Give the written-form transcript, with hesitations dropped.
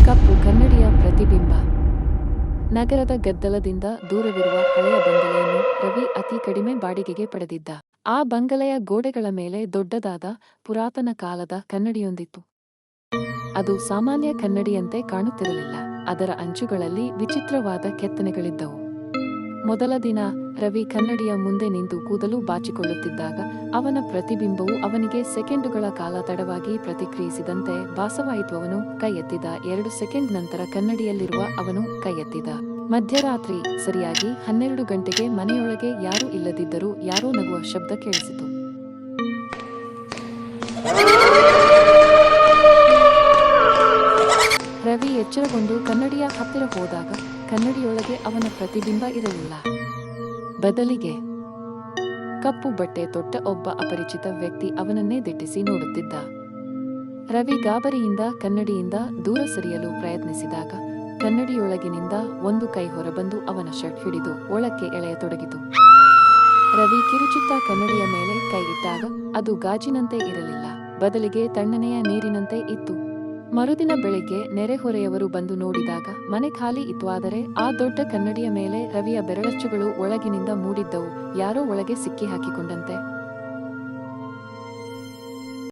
ಕಪ್ಪು ಕನ್ನಡಿಯ ಪ್ರತಿಬಿಂಬ. ನಗರದ ಗದ್ದಲದಿಂದ ದೂರವಿರುವ ಹಳೆಯ ಬಂಗಲೆಯನ್ನು ರವಿ ಅತಿ ಕಡಿಮೆ ಬಾಡಿಗೆಗೆ ಪಡೆದಿದ್ದ. ಆ ಬಂಗಲೆಯ ಗೋಡೆಗಳ ಮೇಲೆ ದೊಡ್ಡದಾದ ಪುರಾತನ ಕಾಲದ ಕನ್ನಡಿಯೊಂದಿತ್ತು. ಅದು ಸಾಮಾನ್ಯ ಕನ್ನಡಿಯಂತೆ ಕಾಣುತ್ತಿರಲಿಲ್ಲ. ಅದರ ಅಂಚುಗಳಲ್ಲಿ ವಿಚಿತ್ರವಾದ ಕೆತ್ತನೆಗಳಿದ್ದವು. ಮೊದಲ ದಿನ ರವಿ ಕನ್ನಡಿಯ ಮುಂದೆ ನಿಂತು ಕೂದಲು ಬಾಚಿಕೊಳ್ಳುತ್ತಿದ್ದಾಗ ಅವನ ಪ್ರತಿಬಿಂಬವು ಅವನಿಗೆ ಸೆಕೆಂಡುಗಳ ಕಾಲ ತಡವಾಗಿ ಪ್ರತಿಕ್ರಿಯಿಸಿದಂತೆ ಭಾಸವಾಯಿತು. ಅವನು ಕೈ ಎತ್ತಿದ 2 ಸೆಕೆಂಡ್ ನಂತರ ಕನ್ನಡಿಯಲ್ಲಿರುವ ಅವನು ಕೈ ಎತ್ತಿದ. ಮಧ್ಯರಾತ್ರಿ ಸರಿಯಾಗಿ 12 ಗಂಟೆಗೆ ಮನೆಯೊಳಗೆ ಯಾರೂ ಇಲ್ಲದಿದ್ದರೂ ಯಾರೋ ನಗುವ ಶಬ್ದ ಕೇಳಿಸಿತು. ರವಿ ಎಚ್ಚರಗೊಂಡು ಕನ್ನಡಿಯ ಹತ್ತಿರ ಹೋದಾಗ ಕನ್ನಡಿಯೊಳಗೆ ಅವನ ಪ್ರತಿಬಿಂಬ ಇರಲಿಲ್ಲ. ಬದಲಿಗೆ ಕಪ್ಪು ಬಟ್ಟೆ ತೊಟ್ಟ ಒಬ್ಬ ಅಪರಿಚಿತ ವ್ಯಕ್ತಿ ಅವನನ್ನೇ ದಿಟ್ಟಿಸಿ ನೋಡುತ್ತಿದ್ದ. ರವಿ ಗಾಬರಿಯಿಂದ ಕನ್ನಡಿಯಿಂದ ದೂರ ಸರಿಯಲು ಪ್ರಯತ್ನಿಸಿದಾಗ ಕನ್ನಡಿಯೊಳಗಿನಿಂದ ಒಂದು ಕೈ ಹೊರಬಂದು ಅವನ ಶರ್ಟ್ ಹಿಡಿದು ಒಳಕ್ಕೆ ಎಳೆಯತೊಡಗಿತು. ರವಿ ಕಿರುಚುತ್ತಾ ಕನ್ನಡಿಯ ಮೇಲೆ ಕೈ ಇಟ್ಟಾಗ ಅದು ಗಾಜಿನಂತೆ ಇರಲಿಲ್ಲ, ಬದಲಿಗೆ ತಣ್ಣನೆಯ ನೀರಿನಂತೆ ಇತ್ತು. ಮರುದಿನ ಬೆಳಿಗ್ಗೆ ನೆರೆಹೊರೆಯವರು ಬಂದು ನೋಡಿದಾಗ ಮನೆ ಖಾಲಿ ಇತ್ತು. ಆದರೆ ಆ ದೊಡ್ಡ ಕನ್ನಡಿಯ ಮೇಲೆ ರವಿಯ ಬೆರಳಚ್ಚುಗಳು ಒಳಗಿನಿಂದ ಮೂಡಿದ್ದವು, ಯಾರೋ ಒಳಗೆ ಸಿಕ್ಕಿ ಹಾಕಿಕೊಂಡಂತೆ.